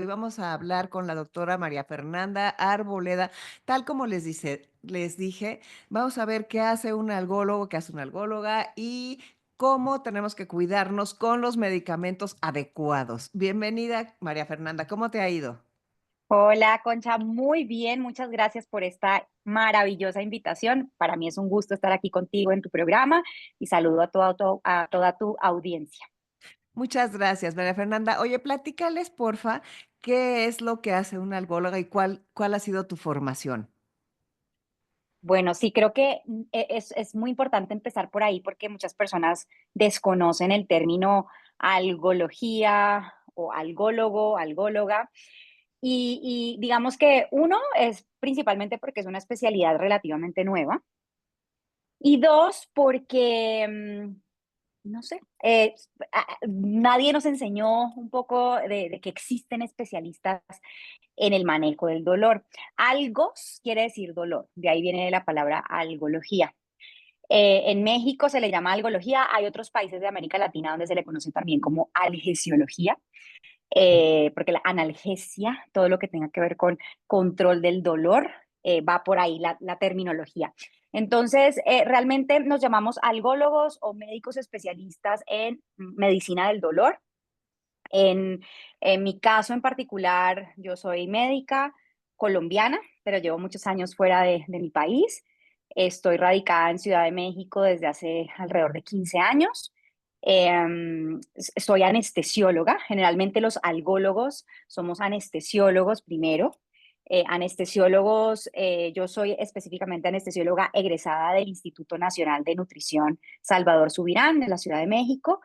Hoy vamos a hablar con la doctora María Fernanda Arboleda. Tal como les dije, vamos a ver qué hace un algólogo, qué hace una algóloga y cómo tenemos que cuidarnos con los medicamentos adecuados. Bienvenida, María Fernanda, ¿cómo te ha ido? Hola, Concha, muy bien, muchas gracias por esta maravillosa invitación. Para mí es un gusto estar aquí contigo en tu programa y saludo a toda tu audiencia. Muchas gracias, María Fernanda. Oye, platícales, porfa, qué es lo que hace una algóloga y cuál ha sido tu formación. Bueno, sí, creo que es muy importante empezar por ahí porque muchas personas desconocen el término algología o algólogo, algóloga. Y digamos que uno es principalmente porque es una especialidad relativamente nueva. Y dos, porque no sé, nadie nos enseñó un poco de que existen especialistas en el manejo del dolor. Algos quiere decir dolor, de ahí viene la palabra algología. En México se le llama algología, hay otros países de América Latina donde se le conoce también como algesiología, porque la analgesia, todo lo que tenga que ver con control del dolor, va por ahí la terminología. Entonces, realmente nos llamamos algólogos o médicos especialistas en medicina del dolor. En, en mi caso en particular, yo soy médica colombiana, pero llevo muchos años fuera de mi país. Estoy radicada en Ciudad de México desde hace alrededor de 15 años. Soy anestesióloga. Generalmente los algólogos somos anestesiólogos primero. Anestesiólogos, yo soy específicamente anestesióloga egresada del Instituto Nacional de Nutrición Salvador Subirán de la Ciudad de México.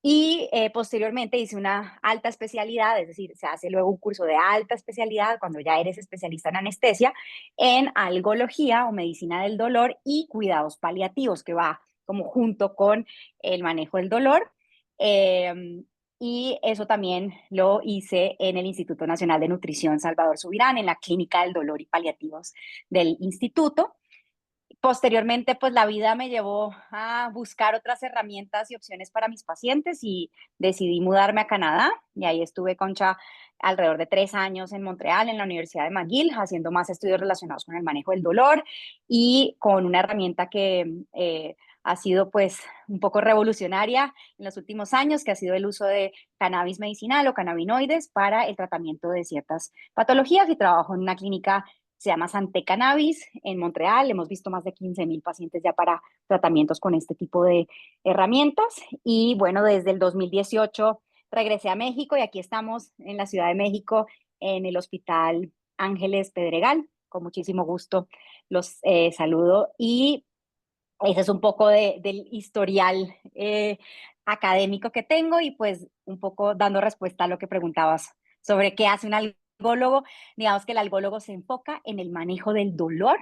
Y posteriormente hice una alta especialidad, es decir, se hace luego un curso de alta especialidad cuando ya eres especialista en anestesia, en algología o medicina del dolor y cuidados paliativos, que va como junto con el manejo del dolor. Eh, y eso también lo hice en el Instituto Nacional de Nutrición Salvador Subirán, en la Clínica del Dolor y Paliativos del instituto. Posteriormente, pues la vida me llevó a buscar otras herramientas y opciones para mis pacientes y decidí mudarme a Canadá y ahí estuve, Concha, alrededor de 3 años en Montreal, en la Universidad de McGill, haciendo más estudios relacionados con el manejo del dolor y con una herramienta que ha sido pues un poco revolucionaria en los últimos años, que ha sido el uso de cannabis medicinal o cannabinoides para el tratamiento de ciertas patologías y trabajo en una clínica, se llama Santé Cannabis en Montreal. Hemos visto más de 15,000 pacientes ya para tratamientos con este tipo de herramientas. Y bueno, desde el 2018 regresé a México y aquí estamos en la Ciudad de México, en el Hospital Ángeles Pedregal. Con muchísimo gusto los saludo y ese es un poco del historial académico que tengo y pues un poco dando respuesta a lo que preguntabas sobre qué hace un algólogo. Digamos que el algólogo se enfoca en el manejo del dolor,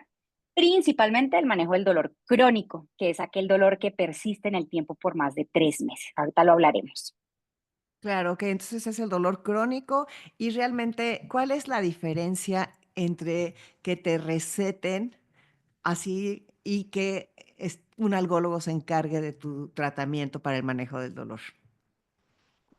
principalmente el manejo del dolor crónico, que es aquel dolor que persiste en el tiempo por más de 3 meses. Ahorita lo hablaremos. Claro, que entonces es el dolor crónico y realmente, ¿cuál es la diferencia entre que te receten así y que un algólogo se encargue de tu tratamiento para el manejo del dolor?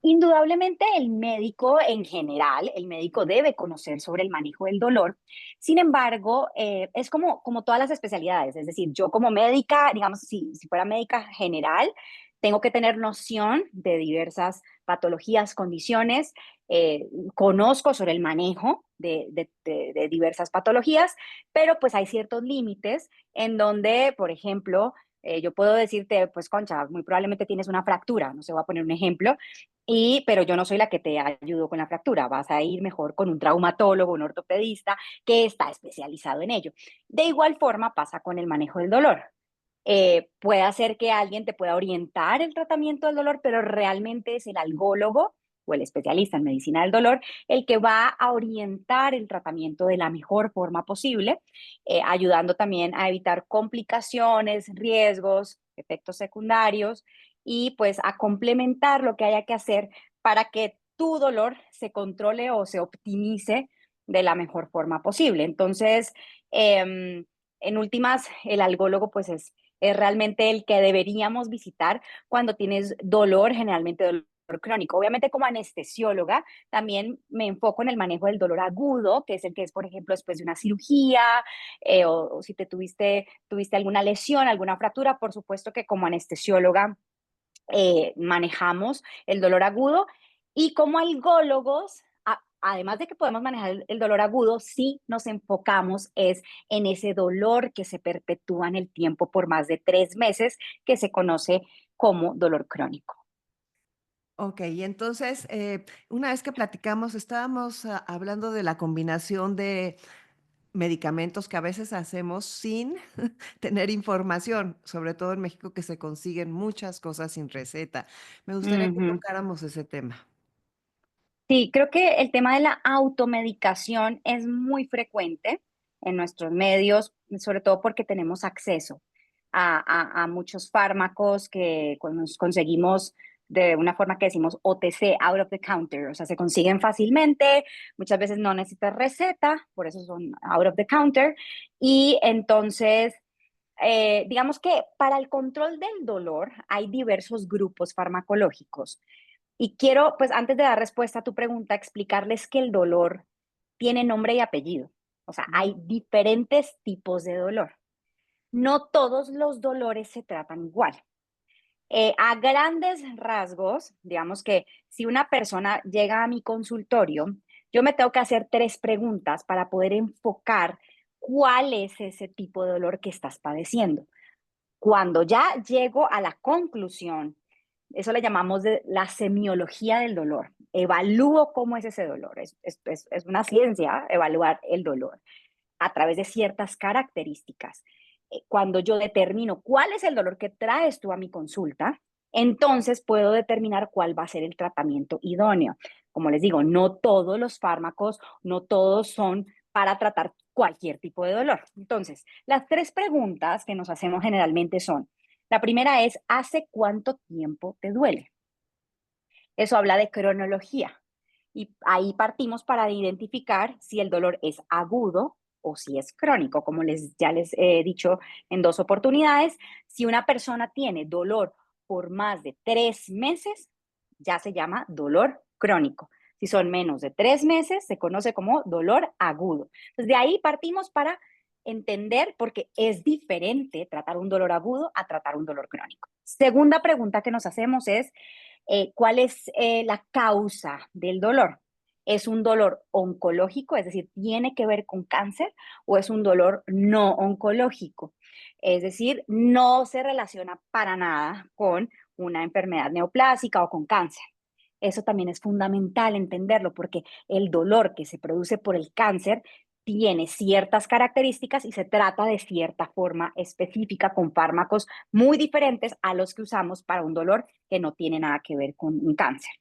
Indudablemente el médico en general, el médico debe conocer sobre el manejo del dolor. Sin embargo, es como todas las especialidades. Es decir, yo como médica, digamos, si fuera médica general, tengo que tener noción de diversas patologías, condiciones, conozco sobre el manejo de diversas patologías, pero pues hay ciertos límites en donde, por ejemplo, yo puedo decirte, pues Concha, muy probablemente tienes una fractura, no sé, voy a poner un ejemplo, pero yo no soy la que te ayudo con la fractura, vas a ir mejor con un traumatólogo, un ortopedista que está especializado en ello. De igual forma pasa con el manejo del dolor. Puede hacer que alguien te pueda orientar el tratamiento del dolor, pero realmente es el algólogo o el especialista en medicina del dolor el que va a orientar el tratamiento de la mejor forma posible, ayudando también a evitar complicaciones, riesgos, efectos secundarios y pues a complementar lo que haya que hacer para que tu dolor se controle o se optimice de la mejor forma posible. Entonces, en últimas, el algólogo pues es realmente el que deberíamos visitar cuando tienes dolor, generalmente crónico. Obviamente como anestesióloga también me enfoco en el manejo del dolor agudo, que es el que es, por ejemplo, después de una cirugía o si tuviste alguna lesión, alguna fractura, por supuesto que como anestesióloga manejamos el dolor agudo y como algólogos, además de que podemos manejar el dolor agudo, sí nos enfocamos es en ese dolor que se perpetúa en el tiempo por más de 3 meses, que se conoce como dolor crónico. Okey, y entonces, una vez que platicamos, estábamos, hablando de la combinación de medicamentos que a veces hacemos sin tener información, sobre todo en México, que se consiguen muchas cosas sin receta. Me gustaría que Ujú. tocáramos ese tema. Sí, creo que el tema de la automedicación es muy frecuente en nuestros medios, sobre todo porque tenemos acceso a muchos fármacos que nos conseguimos de una forma que decimos OTC, out of the counter, o sea, se consiguen fácilmente, muchas veces no necesitas receta, por eso son out of the counter, y entonces digamos que para el control del dolor hay diversos grupos farmacológicos. Y quiero, pues antes de dar respuesta a tu pregunta, explicarles que el dolor tiene nombre y apellido. O sea, hay diferentes tipos de dolor. No todos los dolores se tratan igual. A grandes rasgos, digamos que si una persona llega a mi consultorio, yo me tengo que hacer 3 preguntas para poder enfocar cuál es ese tipo de dolor que estás padeciendo. Cuando ya llego a la conclusión, eso le llamamos de la semiología del dolor. Evalúo cómo es ese dolor. Es una ciencia evaluar el dolor a través de ciertas características. Cuando yo determino cuál es el dolor que traes tú a mi consulta, entonces puedo determinar cuál va a ser el tratamiento idóneo. Como les digo, no todos los fármacos, no todos son para tratar cualquier tipo de dolor. Entonces, las 3 preguntas que nos hacemos generalmente son, la primera es, ¿hace cuánto tiempo te duele? Eso habla de cronología. Y ahí partimos para identificar si el dolor es agudo o si es crónico. Como ya les he dicho en 2 oportunidades, si una persona tiene dolor por más de 3 meses, ya se llama dolor crónico. Si son menos de 3 meses, se conoce como dolor agudo. Entonces, de ahí partimos para entender porque es diferente tratar un dolor agudo a tratar un dolor crónico. Segunda pregunta que nos hacemos es, ¿cuál es la causa del dolor? ¿Es un dolor oncológico, es decir, tiene que ver con cáncer, o es un dolor no oncológico? Es decir, no se relaciona para nada con una enfermedad neoplásica o con cáncer. Eso también es fundamental entenderlo porque el dolor que se produce por el cáncer tiene ciertas características y se trata de cierta forma específica con fármacos muy diferentes a los que usamos para un dolor que no tiene nada que ver con un cáncer.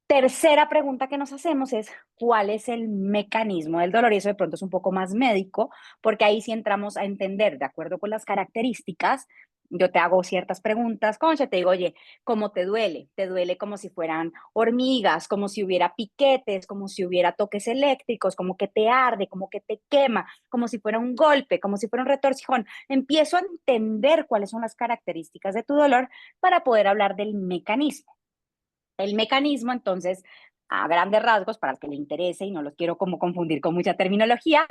Tercera pregunta que nos hacemos es, ¿cuál es el mecanismo del dolor? Y eso de pronto es un poco más médico, porque ahí sí entramos a entender, de acuerdo con las características, yo te hago ciertas preguntas, Concha, te digo, oye, ¿cómo te duele? ¿Te duele como si fueran hormigas, como si hubiera piquetes, como si hubiera toques eléctricos, como que te arde, como que te quema, como si fuera un golpe, como si fuera un retorcijón? Empiezo a entender cuáles son las características de tu dolor para poder hablar del mecanismo. El mecanismo, entonces, a grandes rasgos, para el que le interese, y no los quiero como confundir con mucha terminología,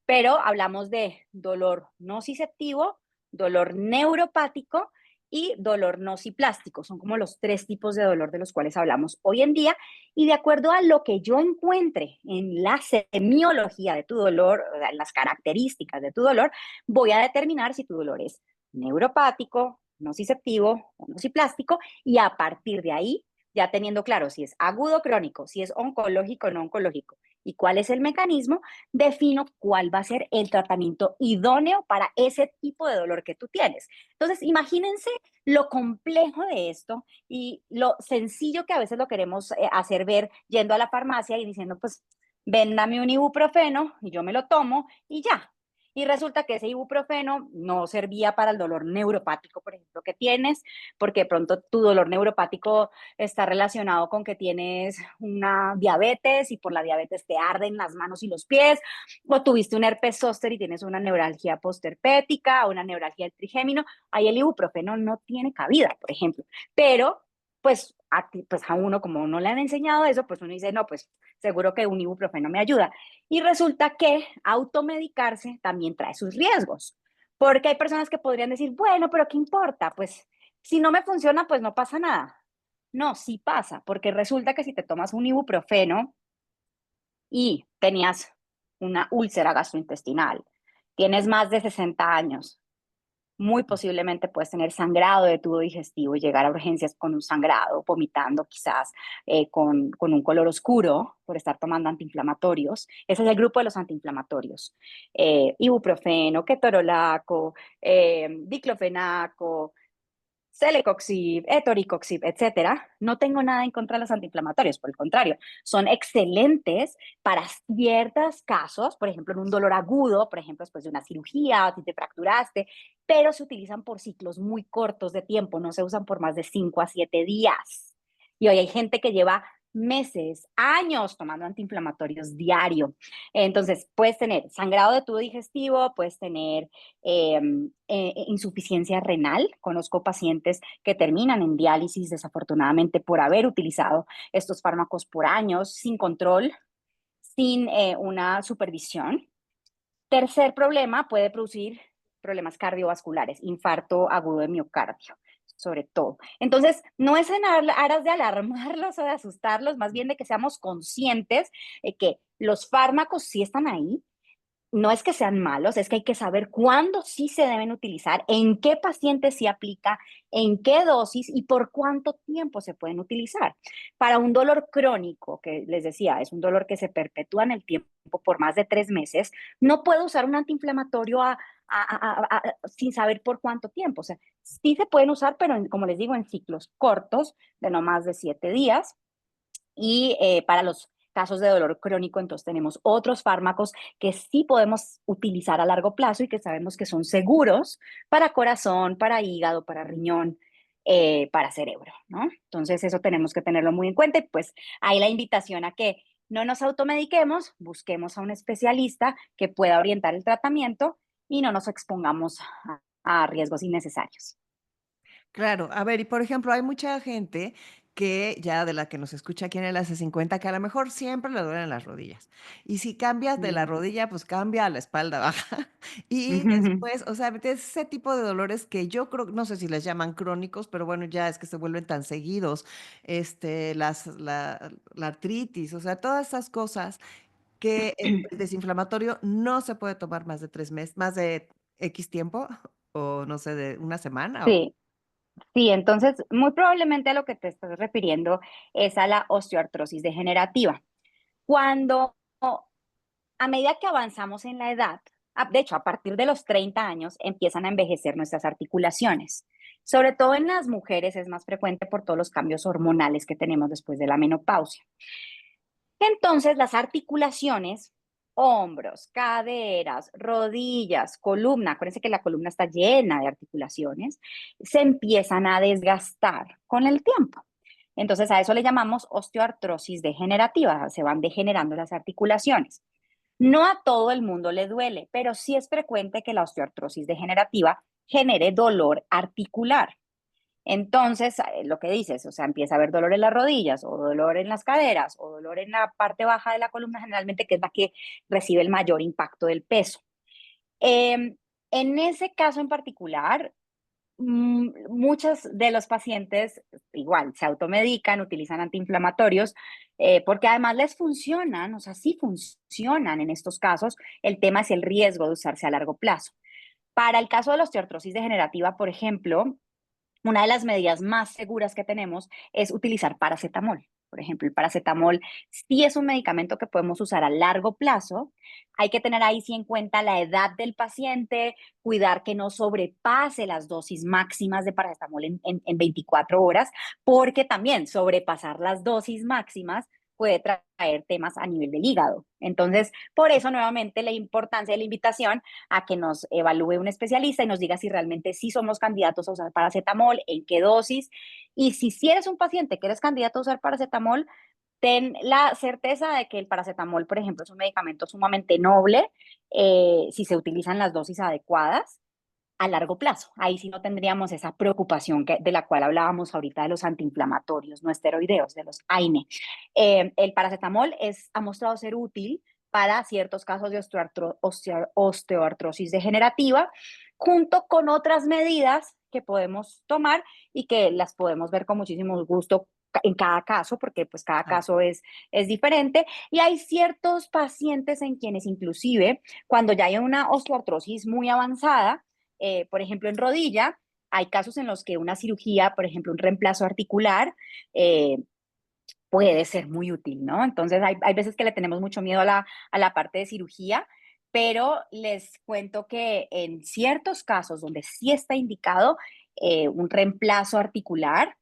pero hablamos de dolor nociceptivo, dolor neuropático y dolor nociplástico. Son como los 3 tipos de dolor de los cuales hablamos hoy en día. Y de acuerdo a lo que yo encuentre en la semiología de tu dolor, o sea, en las características de tu dolor, voy a determinar si tu dolor es neuropático, nociceptivo o nociplástico, y a partir de ahí ya teniendo claro si es agudo o crónico, si es oncológico o no oncológico y cuál es el mecanismo, defino cuál va a ser el tratamiento idóneo para ese tipo de dolor que tú tienes. Entonces, imagínense lo complejo de esto y lo sencillo que a veces lo queremos hacer ver yendo a la farmacia y diciendo, pues, véndame un ibuprofeno y yo me lo tomo y ya. Y resulta que ese ibuprofeno no servía para el dolor neuropático, por ejemplo, que tienes, porque de pronto tu dolor neuropático está relacionado con que tienes una diabetes y por la diabetes te arden las manos y los pies, o tuviste un herpes zóster y tienes una neuralgia postherpética o una neuralgia del trigémino, ahí el ibuprofeno no tiene cabida, por ejemplo. Pero pues a uno, como no le han enseñado eso, pues uno dice, no, pues seguro que un ibuprofeno me ayuda. Y resulta que automedicarse también trae sus riesgos, porque hay personas que podrían decir, bueno, pero ¿qué importa? Pues si no me funciona, pues no pasa nada. No, sí pasa, porque resulta que si te tomas un ibuprofeno y tenías una úlcera gastrointestinal, tienes más de 60 años, muy posiblemente puedes tener sangrado de tubo digestivo y llegar a urgencias con un sangrado, vomitando quizás, con un color oscuro por estar tomando antiinflamatorios. Ese es el grupo de los antiinflamatorios. Ibuprofeno, ketorolaco, diclofenaco, celecoxib, etoricoxib, etcétera. No tengo nada en contra de los antiinflamatorios, por el contrario, son excelentes para ciertos casos, por ejemplo, en un dolor agudo, por ejemplo, después de una cirugía, si te fracturaste, pero se utilizan por ciclos muy cortos de tiempo, no se usan por más de 5 a 7 días. Y hoy hay gente que lleva meses, años tomando antiinflamatorios diario. Entonces, puedes tener sangrado de tubo digestivo, puedes tener insuficiencia renal. Conozco pacientes que terminan en diálisis desafortunadamente por haber utilizado estos fármacos por años sin control, sin una supervisión. Tercer problema, puede producir problemas cardiovasculares, infarto agudo de miocardio, sobre todo. Entonces, no es en aras de alarmarlos o de asustarlos, más bien de que seamos conscientes de que los fármacos sí están ahí, no es que sean malos, es que hay que saber cuándo sí se deben utilizar, en qué pacientes se aplica, en qué dosis y por cuánto tiempo se pueden utilizar. Para un dolor crónico, que les decía, es un dolor que se perpetúa en el tiempo por más de 3 meses, no puedo usar un antiinflamatorio sin saber por cuánto tiempo. O sea, sí se pueden usar, pero como les digo, en ciclos cortos de no más de 7 días. Y para los casos de dolor crónico, entonces tenemos otros fármacos que sí podemos utilizar a largo plazo y que sabemos que son seguros para corazón, para hígado, para riñón, para cerebro, ¿no? Entonces eso tenemos que tenerlo muy en cuenta y pues ahí la invitación a que no nos automediquemos, busquemos a un especialista que pueda orientar el tratamiento y no nos expongamos a riesgos innecesarios. Claro, a ver, y por ejemplo, hay mucha gente que ya de la que nos escucha aquí en el Hace 50, que a lo mejor siempre le duelen las rodillas. Y si cambias de la Mm. rodilla, pues cambia a la espalda baja. Y después, o sea, es ese tipo de dolores que yo creo, no sé si les llaman crónicos, pero bueno, ya es que se vuelven tan seguidos, la artritis, o sea, todas esas cosas que el desinflamatorio no se puede tomar más de 3 meses, más de X tiempo, o no sé, de una semana. Sí, sí, entonces muy probablemente a lo que te estás refiriendo es a la osteoartrosis degenerativa. Cuando a medida que avanzamos en la edad, de hecho a partir de los 30 años empiezan a envejecer nuestras articulaciones. Sobre todo en las mujeres es más frecuente por todos los cambios hormonales que tenemos después de la menopausia. Entonces, las articulaciones, hombros, caderas, rodillas, columna, acuérdense que la columna está llena de articulaciones, se empiezan a desgastar con el tiempo. Entonces, a eso le llamamos osteoartrosis degenerativa, se van degenerando las articulaciones. No a todo el mundo le duele, pero sí es frecuente que la osteoartrosis degenerativa genere dolor articular. Entonces, lo que dices, o sea, empieza a haber dolor en las rodillas o dolor en las caderas o dolor en la parte baja de la columna, generalmente que es la que recibe el mayor impacto del peso. En ese caso en particular, muchos de los pacientes igual se automedican, utilizan antiinflamatorios, porque además les funcionan, o sea, sí funcionan en estos casos. El tema es el riesgo de usarse a largo plazo. Para el caso de la osteoartrosis degenerativa, por ejemplo, una de las medidas más seguras que tenemos es utilizar paracetamol. Por ejemplo, el paracetamol sí es un medicamento que podemos usar a largo plazo. Hay que tener ahí sí en cuenta la edad del paciente, cuidar que no sobrepase las dosis máximas de paracetamol en 24 horas, porque también sobrepasar las dosis máximas puede traer temas a nivel del hígado. Entonces, por eso nuevamente la importancia de la invitación a que nos evalúe un especialista y nos diga si realmente sí somos candidatos a usar paracetamol, en qué dosis. Y si eres un paciente que eres candidato a usar paracetamol, ten la certeza de que el paracetamol, por ejemplo, es un medicamento sumamente noble si se utilizan las dosis adecuadas. a largo plazo. Ahí sí no tendríamos esa preocupación de la cual hablábamos ahorita de los antiinflamatorios, no esteroideos, de los AINE. El paracetamol ha mostrado ser útil para ciertos casos de osteoartrosis degenerativa, junto con otras medidas que podemos tomar y que las podemos ver con muchísimo gusto en cada caso, porque pues cada Claro. caso es diferente. Y hay ciertos pacientes en quienes inclusive cuando ya hay una osteoartrosis muy avanzada, por ejemplo en rodilla, hay casos en los que una cirugía, por ejemplo un reemplazo articular, eh, puede ser muy útil, ¿no? Entonces hay veces que le tenemos mucho miedo a la parte de cirugía, pero les cuento que en ciertos casos donde sí está indicado un reemplazo articular,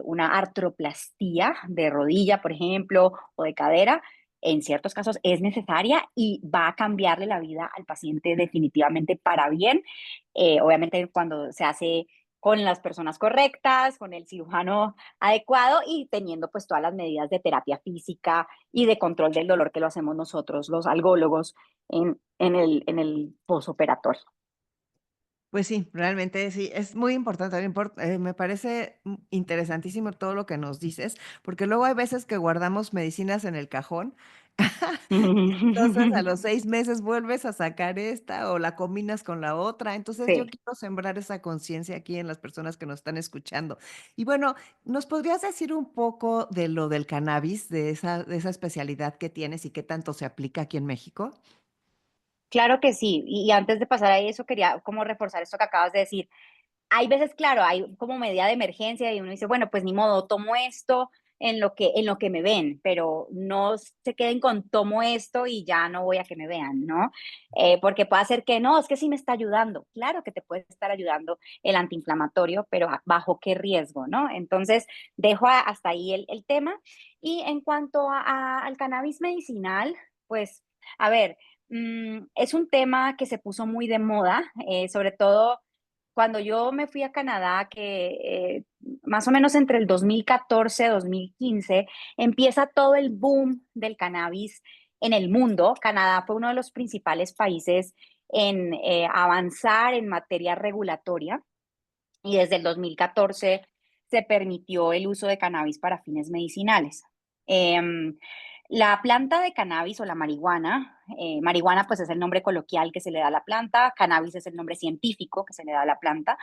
una artroplastía de rodilla, por ejemplo, o de cadera, en ciertos casos es necesaria y va a cambiarle la vida al paciente definitivamente para bien. Obviamente cuando se hace con las personas correctas, con el cirujano adecuado y teniendo pues todas las medidas de terapia física y de control del dolor que lo hacemos nosotros, los algólogos, en el posoperatorio. Pues sí, realmente sí, es muy importante, también me parece interesantísimo todo lo que nos dices, porque luego hay veces que guardamos medicinas en el cajón. Entonces, a los 6 meses vuelves a sacar esta o la combinas con la otra. Entonces, yo Sí. quiero sembrar esa conciencia aquí en las personas que nos están escuchando. Y bueno, ¿nos podrías decir un poco de lo del cannabis, de esa especialidad que tienes y qué tanto se aplica aquí en México? Claro que sí. Y antes de pasar a eso, quería como reforzar esto que acabas de decir. Hay veces, claro, hay como medida de emergencia y uno dice, bueno, pues ni modo, tomo esto en lo que me ven, pero no se queden con tomo esto y ya no voy a que me vean, ¿no? Porque puede ser que no, es que sí me está ayudando. Claro que te puede estar ayudando el antiinflamatorio, pero bajo qué riesgo, ¿no? Entonces, dejo hasta ahí el tema. Y en cuanto al cannabis medicinal, pues, a ver, es un tema que se puso muy de moda, sobre todo cuando yo me fui a Canadá, que más o menos entre el 2014 2015 empieza todo el boom del cannabis en el mundo. Canadá fue uno de los principales países en avanzar en materia regulatoria y desde el 2014 se permitió el uso de cannabis para fines medicinales. Em, la planta de cannabis o la marihuana, marihuana pues es el nombre coloquial que se le da a la planta, cannabis es el nombre científico que se le da a la planta.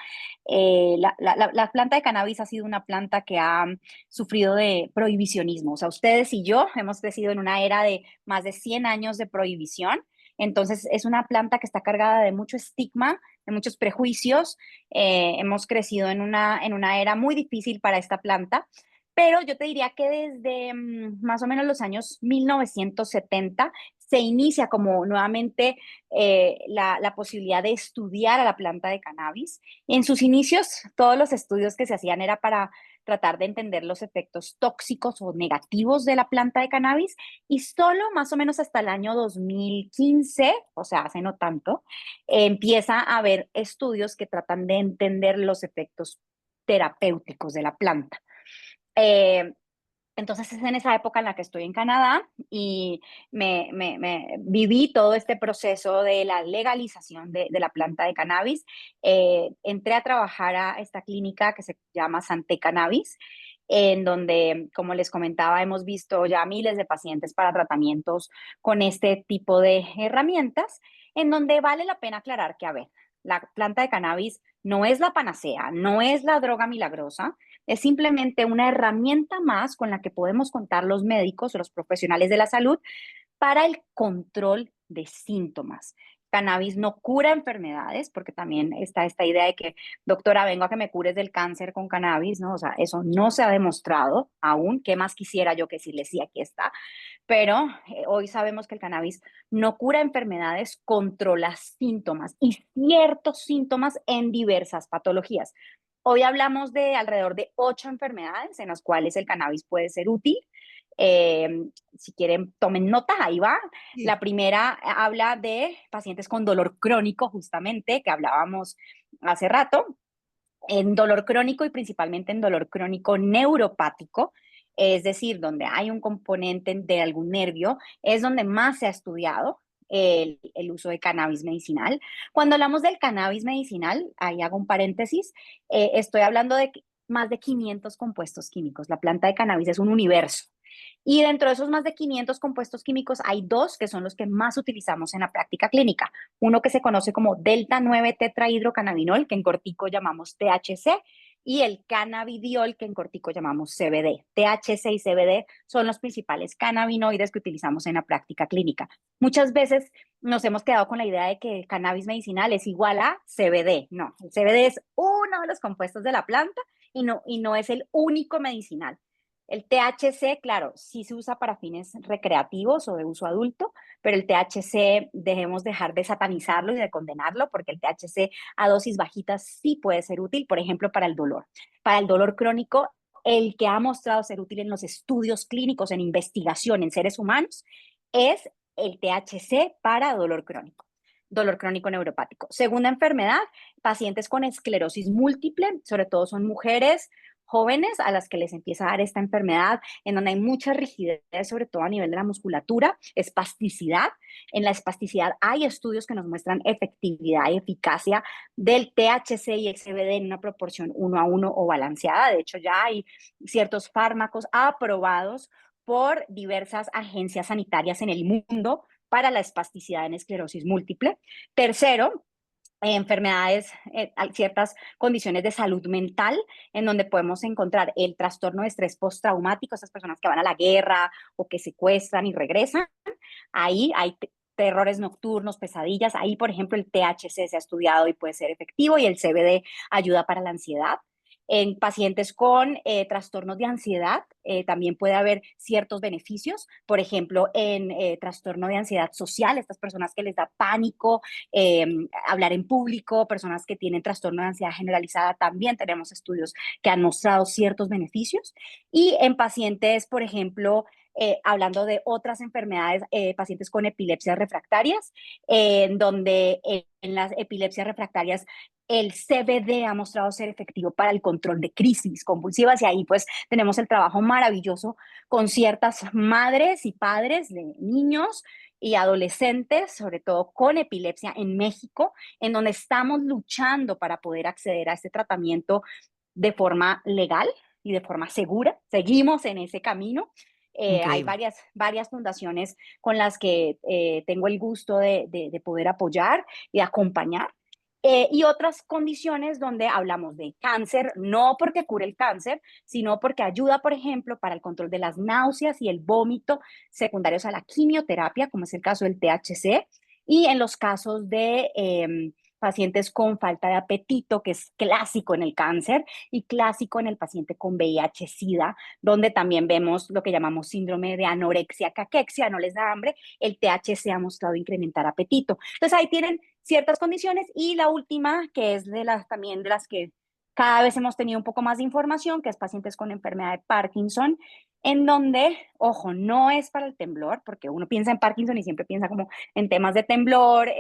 La planta de cannabis ha sido una planta que ha sufrido de prohibicionismo, o sea, ustedes y yo hemos crecido en una era de más de 100 años de prohibición, entonces es una planta que está cargada de mucho estigma, de muchos prejuicios. Hemos crecido en una era muy difícil para esta planta, pero yo te diría que desde más o menos los años 1970 se inicia como nuevamente la posibilidad de estudiar a la planta de cannabis. En sus inicios, todos los estudios que se hacían era para tratar de entender los efectos tóxicos o negativos de la planta de cannabis y solo más o menos hasta el año 2015, o sea, hace no tanto, empieza a haber estudios que tratan de entender los efectos terapéuticos de la planta. Eh, entonces es en esa época en la que estoy en Canadá y me viví todo este proceso de la legalización de la planta de cannabis. Entré a trabajar a esta clínica que se llama Santé Cannabis, en donde, como les comentaba, hemos visto ya miles de pacientes para tratamientos con este tipo de herramientas, en donde vale la pena aclarar que, a ver, la planta de cannabis no es la panacea, no es la droga milagrosa, es simplemente una herramienta más con la que podemos contar los médicos o los profesionales de la salud para el control de síntomas. Cannabis no cura enfermedades, porque también está esta idea de que, doctora, vengo a que me cures del cáncer con cannabis, ¿no? O sea, eso no se ha demostrado aún. ¿Qué más quisiera yo que decirles? Sí, aquí está. Pero hoy sabemos que el cannabis no cura enfermedades, controla síntomas y ciertos síntomas en diversas patologías. Hoy hablamos de alrededor de 8 enfermedades en las cuales el cannabis puede ser útil. Eh, si quieren, tomen nota, ahí va. Sí. La primera habla de pacientes con dolor crónico, justamente, que hablábamos hace rato, en dolor crónico y principalmente en dolor crónico neuropático, es decir, donde hay un componente de algún nervio, es donde más se ha estudiado. el uso de cannabis medicinal. Cuando hablamos del cannabis medicinal, ahí hago un paréntesis, estoy hablando de más de 500 compuestos químicos. La planta de cannabis es un universo. Y dentro de esos más de 500 compuestos químicos hay dos que son los que más utilizamos en la práctica clínica. Uno que se conoce como delta 9 tetrahidrocannabinol, que en cortico llamamos THC, y el cannabidiol, que en cortico llamamos CBD. THC y CBD son los principales cannabinoides que utilizamos en la práctica clínica. Muchas veces nos hemos quedado con la idea de que el cannabis medicinal es igual a CBD. No, el CBD es uno de los compuestos de la planta y no es el único medicinal. El THC, claro, sí se usa para fines recreativos o de uso adulto, pero el THC dejemos dejar de satanizarlo y de condenarlo, porque el THC a dosis bajitas sí puede ser útil, por ejemplo, para el dolor. Para el dolor crónico, el que ha mostrado ser útil en los estudios clínicos, en investigación en seres humanos, es el THC para dolor crónico neuropático. Segunda enfermedad, pacientes con esclerosis múltiple, sobre todo son mujeres jóvenes a las que les empieza a dar esta enfermedad, en donde hay mucha rigidez, sobre todo a nivel de la musculatura, espasticidad. En la espasticidad hay estudios que nos muestran efectividad y eficacia del THC y el CBD en una proporción 1 a 1 o balanceada. De hecho, ya hay ciertos fármacos aprobados por diversas agencias sanitarias en el mundo para la espasticidad en esclerosis múltiple. Tercero, enfermedades, ciertas condiciones de salud mental en donde podemos encontrar el trastorno de estrés postraumático, esas personas que van a la guerra o que secuestran y regresan. Ahí hay terrores nocturnos, pesadillas. Ahí, por ejemplo, el THC se ha estudiado y puede ser efectivo y el CBD ayuda para la ansiedad. En pacientes con trastornos de ansiedad también puede haber ciertos beneficios, por ejemplo, en trastorno de ansiedad social, estas personas que les da pánico hablar en público, personas que tienen trastorno de ansiedad generalizada, también tenemos estudios que han mostrado ciertos beneficios. Y en pacientes, por ejemplo, hablando de otras enfermedades, pacientes con epilepsias refractarias, en donde en las epilepsias refractarias el CBD ha mostrado ser efectivo para el control de crisis convulsivas y ahí pues tenemos el trabajo maravilloso con ciertas madres y padres de niños y adolescentes, sobre todo con epilepsia en México, en donde estamos luchando para poder acceder a este tratamiento de forma legal y de forma segura. Seguimos en ese camino. Hay Increíble. varias fundaciones con las que tengo el gusto de poder apoyar y acompañar. Y otras condiciones donde hablamos de cáncer, no porque cure el cáncer, sino porque ayuda, por ejemplo, para el control de las náuseas y el vómito secundarios a la quimioterapia, como es el caso del THC, y en los casos de pacientes con falta de apetito, que es clásico en el cáncer y clásico en el paciente con VIH-Sida, donde también vemos lo que llamamos síndrome de anorexia, caquexia, no les da hambre, el THC ha mostrado incrementar apetito. Entonces ahí tienen ciertas condiciones y la última, que es también de las que cada vez hemos tenido un poco más de información, que es pacientes con enfermedad de Parkinson, en donde, ojo, no es para el temblor, porque uno piensa en Parkinson y siempre piensa como en temas de temblor,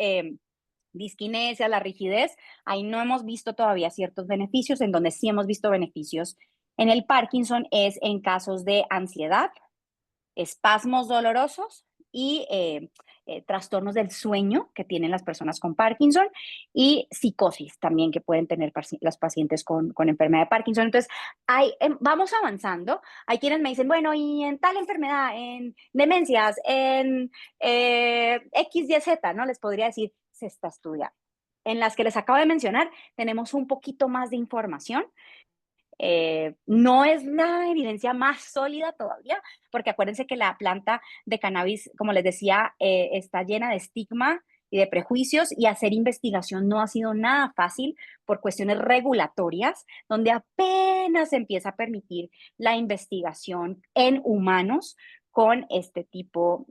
disquinesia, la rigidez. Ahí no hemos visto todavía ciertos beneficios. En donde sí hemos visto beneficios en el Parkinson es en casos de ansiedad, espasmos dolorosos y trastornos del sueño que tienen las personas con Parkinson y psicosis también que pueden tener los pacientes con enfermedad de Parkinson. Entonces, vamos avanzando. Hay quienes me dicen, bueno, y en tal enfermedad, en demencias, en X, Y, Z, ¿no? Les podría decir, se está estudiando. En las que les acabo de mencionar, tenemos un poquito más de información. No es la evidencia más sólida todavía, porque acuérdense que la planta de cannabis, como les decía, está llena de estigma y de prejuicios y hacer investigación no ha sido nada fácil por cuestiones regulatorias, donde apenas se empieza a permitir la investigación en humanos con este tipo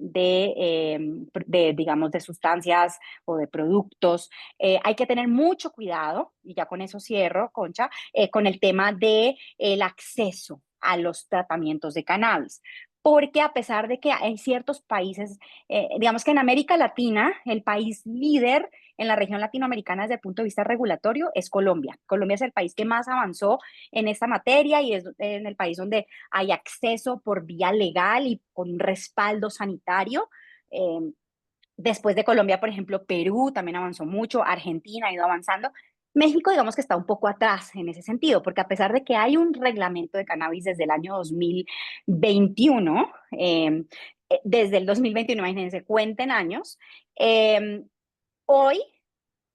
digamos, de sustancias o de productos. Hay que tener mucho cuidado, y ya con eso cierro, Concha, con el tema del acceso a los tratamientos de cannabis. Porque a pesar de que hay ciertos países, digamos que en América Latina, el país líder en la región latinoamericana desde el punto de vista regulatorio es Colombia. Colombia es el país que más avanzó en esta materia y es en el país donde hay acceso por vía legal y con un respaldo sanitario. Después de Colombia, por ejemplo, Perú también avanzó mucho, Argentina ha ido avanzando. México, digamos que está un poco atrás en ese sentido, porque a pesar de que hay un reglamento de cannabis desde el año 2021, desde el 2021, imagínense, cuenten años, eh, hoy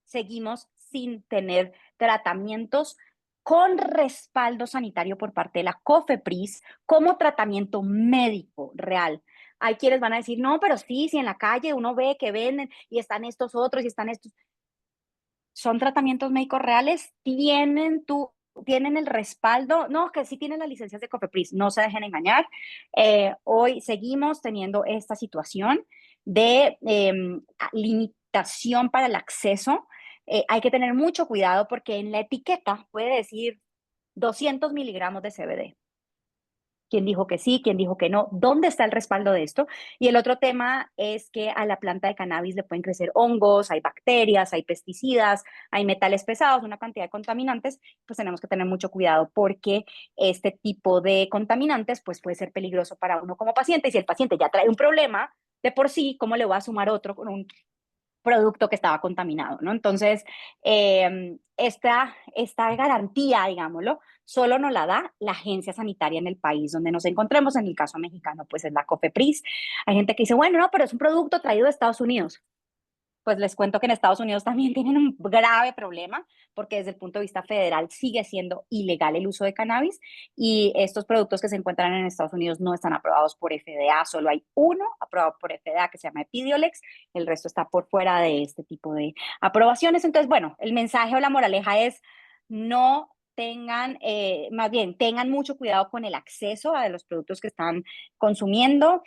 seguimos sin tener tratamientos con respaldo sanitario por parte de la COFEPRIS como tratamiento médico real. Hay quienes van a decir, no, pero sí, si en la calle uno ve que venden y están estos otros y están estos, son tratamientos médicos reales, tienen el respaldo, no, que sí tienen las licencias de COFEPRIS, no se dejen engañar. Hoy seguimos teniendo esta situación de limitación para el acceso. Hay que tener mucho cuidado porque en la etiqueta puede decir 200 miligramos de CBD. ¿Quién dijo que sí? ¿Quién dijo que no? ¿Dónde está el respaldo de esto? Y el otro tema es que a la planta de cannabis le pueden crecer hongos, hay bacterias, hay pesticidas, hay metales pesados, una cantidad de contaminantes, pues tenemos que tener mucho cuidado porque este tipo de contaminantes pues puede ser peligroso para uno como paciente y si el paciente ya trae un problema de por sí, ¿cómo le va a sumar otro con un producto que estaba contaminado, ¿no? Entonces, esta garantía, digámoslo, solo nos la da la agencia sanitaria en el país donde nos encontremos. En el caso mexicano, pues es la COFEPRIS. Hay gente que dice, bueno, no, pero es un producto traído de Estados Unidos. Pues les cuento que en Estados Unidos también tienen un grave problema porque desde el punto de vista federal sigue siendo ilegal el uso de cannabis y estos productos que se encuentran en Estados Unidos no están aprobados por FDA, solo hay uno aprobado por FDA que se llama Epidiolex, el resto está por fuera de este tipo de aprobaciones. Entonces, bueno, el mensaje o la moraleja es no tengan, más bien, tengan mucho cuidado con el acceso a los productos que están consumiendo.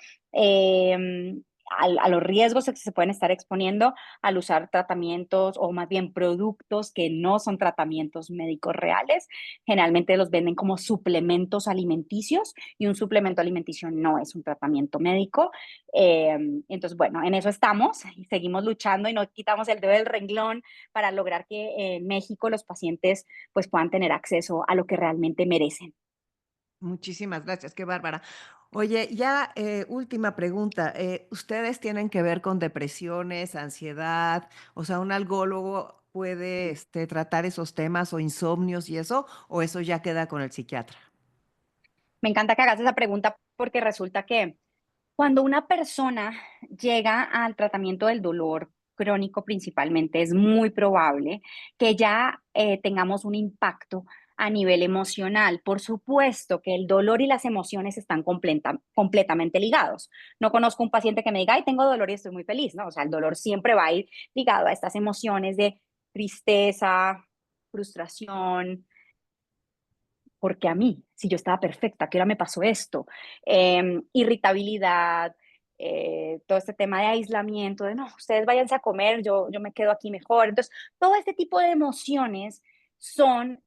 A los riesgos que se pueden estar exponiendo al usar tratamientos o más bien productos que no son tratamientos médicos reales. Generalmente los venden como suplementos alimenticios y un suplemento alimenticio no es un tratamiento médico. Entonces, bueno, en eso estamos y seguimos luchando y no quitamos el dedo del renglón para lograr que en México los pacientes pues puedan tener acceso a lo que realmente merecen. Muchísimas gracias, qué bárbara. Oye, ya, última pregunta, ¿ustedes tienen que ver con depresiones, ansiedad? O sea, ¿un algólogo puede, tratar esos temas o insomnios y eso, o eso ya queda con el psiquiatra? Me encanta que hagas esa pregunta porque resulta que cuando una persona llega al tratamiento del dolor crónico principalmente, es muy probable que ya tengamos un impacto a nivel emocional. Por supuesto que el dolor y las emociones están completamente ligados. No conozco un paciente que me diga, ay, tengo dolor y estoy muy feliz, ¿no? O sea, el dolor siempre va a ir ligado a estas emociones de tristeza, frustración, porque a mí, si yo estaba perfecta, ¿qué hora me pasó esto? Irritabilidad, todo este tema de aislamiento, de no, ustedes váyanse a comer, yo me quedo aquí mejor. Entonces, todo este tipo de emociones son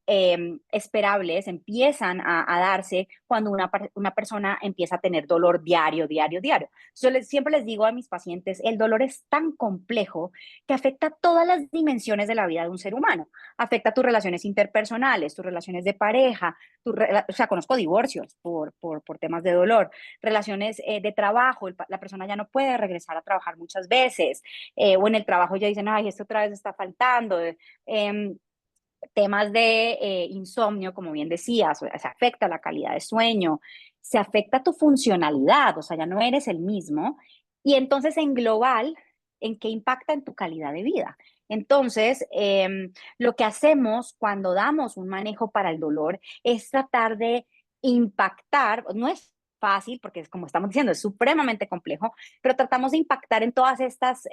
esperables, empiezan a darse cuando una persona empieza a tener dolor diario, diario, diario. Siempre les digo a mis pacientes, el dolor es tan complejo que afecta todas las dimensiones de la vida de un ser humano. Afecta tus relaciones interpersonales, tus relaciones de pareja, o sea, conozco divorcios por temas de dolor, relaciones de trabajo, la persona ya no puede regresar a trabajar muchas veces, o en el trabajo ya dicen, ay, esto otra vez está faltando. Temas de insomnio, como bien decías, se afecta la calidad de sueño, se afecta tu funcionalidad, o sea, ya no eres el mismo. Y entonces en global, ¿en qué impacta en tu calidad de vida? Entonces, lo que hacemos cuando damos un manejo para el dolor es tratar de impactar, no es fácil porque es como estamos diciendo, es supremamente complejo, pero tratamos de impactar en todas estas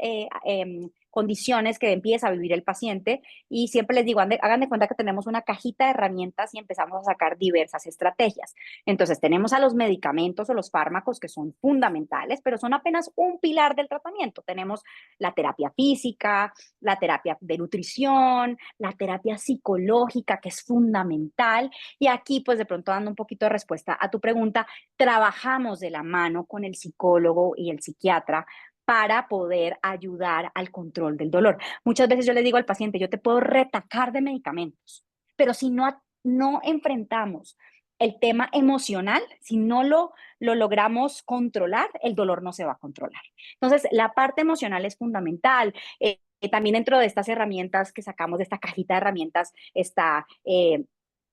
condiciones que empieza a vivir el paciente y siempre les digo, hagan de cuenta que tenemos una cajita de herramientas y empezamos a sacar diversas estrategias. Entonces, tenemos a los medicamentos o los fármacos que son fundamentales, pero son apenas un pilar del tratamiento. Tenemos la terapia física, la terapia de nutrición, la terapia psicológica, que es fundamental. Y aquí, pues de pronto dando un poquito de respuesta a tu pregunta, trabajamos de la mano con el psicólogo y el psiquiatra para poder ayudar al control del dolor. Muchas veces yo le digo al paciente, yo te puedo retacar de medicamentos, pero si no enfrentamos el tema emocional, si no lo logramos controlar, el dolor no se va a controlar. Entonces, la parte emocional es fundamental. También dentro de estas herramientas que sacamos de esta cajita de herramientas está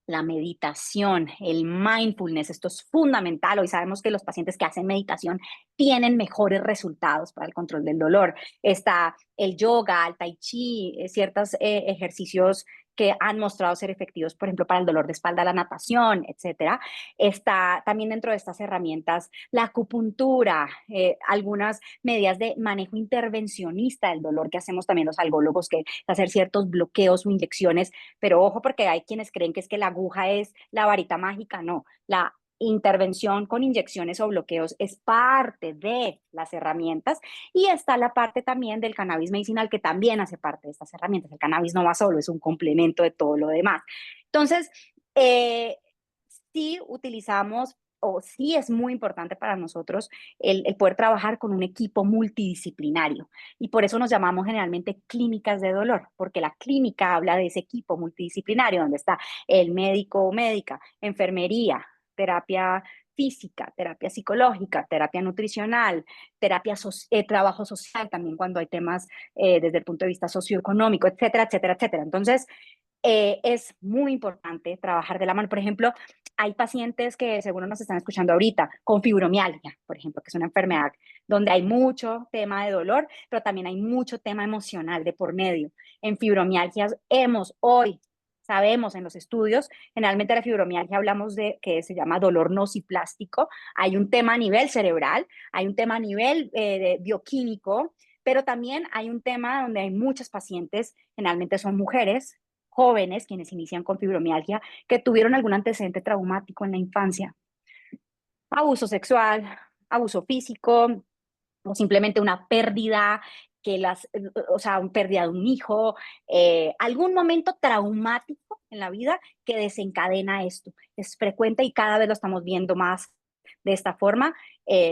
la meditación, el mindfulness. Esto es fundamental. Hoy sabemos que los pacientes que hacen meditación tienen mejores resultados para el control del dolor. Está el yoga, el tai chi, ciertos ejercicios que han mostrado ser efectivos, por ejemplo, para el dolor de espalda, la natación, etcétera. Está también dentro de estas herramientas la acupuntura, algunas medidas de manejo intervencionista del dolor que hacemos también los algólogos, que hacer ciertos bloqueos o inyecciones, pero ojo porque hay quienes creen que es que la aguja es la varita mágica, no, la intervención con inyecciones o bloqueos es parte de las herramientas y está la parte también del cannabis medicinal que también hace parte de estas herramientas. El cannabis no va solo, es un complemento de todo lo demás. Entonces, eh, sí utilizamos o sí es muy importante para nosotros el poder trabajar con un equipo multidisciplinario. Y por eso nos llamamos generalmente clínicas de dolor, porque la clínica habla de ese equipo multidisciplinario, donde está el médico o médica, enfermería, terapia física, terapia psicológica, terapia nutricional, trabajo social también cuando hay temas desde el punto de vista socioeconómico, etcétera, etcétera, etcétera. Entonces, es muy importante trabajar de la mano. Por ejemplo, hay pacientes que seguro nos están escuchando ahorita con fibromialgia, por ejemplo, que es una enfermedad donde hay mucho tema de dolor, pero también hay mucho tema emocional de por medio. En fibromialgias sabemos en los estudios, generalmente la fibromialgia hablamos de que se llama dolor nociplástico. Hay un tema a nivel cerebral, hay un tema a nivel bioquímico, pero también hay un tema donde hay muchas pacientes, generalmente son mujeres, jóvenes quienes inician con fibromialgia que tuvieron algún antecedente traumático en la infancia, abuso sexual, abuso físico o simplemente una pérdida o sea, una pérdida de un hijo, algún momento traumático en la vida que desencadena esto. Es frecuente y cada vez lo estamos viendo más de esta forma.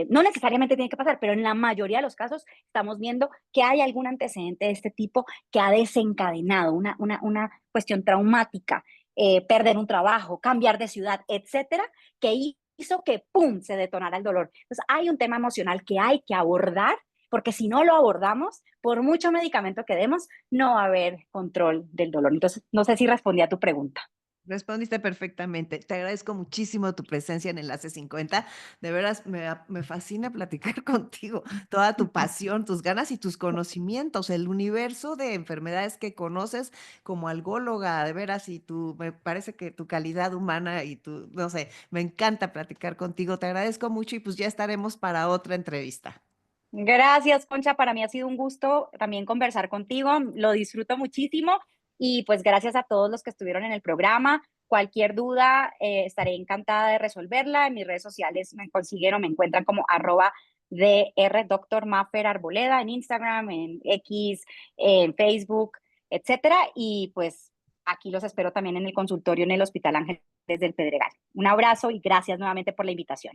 No necesariamente tiene que pasar, pero en la mayoría de los casos estamos viendo que hay algún antecedente de este tipo que ha desencadenado una cuestión traumática, perder un trabajo, cambiar de ciudad, etcétera, que hizo que, ¡pum!, se detonara el dolor. Entonces, hay un tema emocional que hay que abordar, porque si no lo abordamos, por mucho medicamento que demos, no va a haber control del dolor. Entonces, no sé si respondí a tu pregunta. Respondiste perfectamente. Te agradezco muchísimo tu presencia en Enlace 50. De veras, me fascina platicar contigo. Toda tu pasión, tus ganas y tus conocimientos, el universo de enfermedades que conoces como algóloga, de veras, y me parece que tu calidad humana y tu, no sé, me encanta platicar contigo. Te agradezco mucho y pues ya estaremos para otra entrevista. Gracias, Concha. Para mí ha sido un gusto también conversar contigo. Lo disfruto muchísimo y pues gracias a todos los que estuvieron en el programa. Cualquier duda, estaré encantada de resolverla. En mis redes sociales me consiguen o me encuentran como @Dr. Dr. Maffer Arboleda en Instagram, en X, en Facebook, etcétera. Y pues aquí los espero también en el consultorio en el Hospital Ángeles del Pedregal. Un abrazo y gracias nuevamente por la invitación.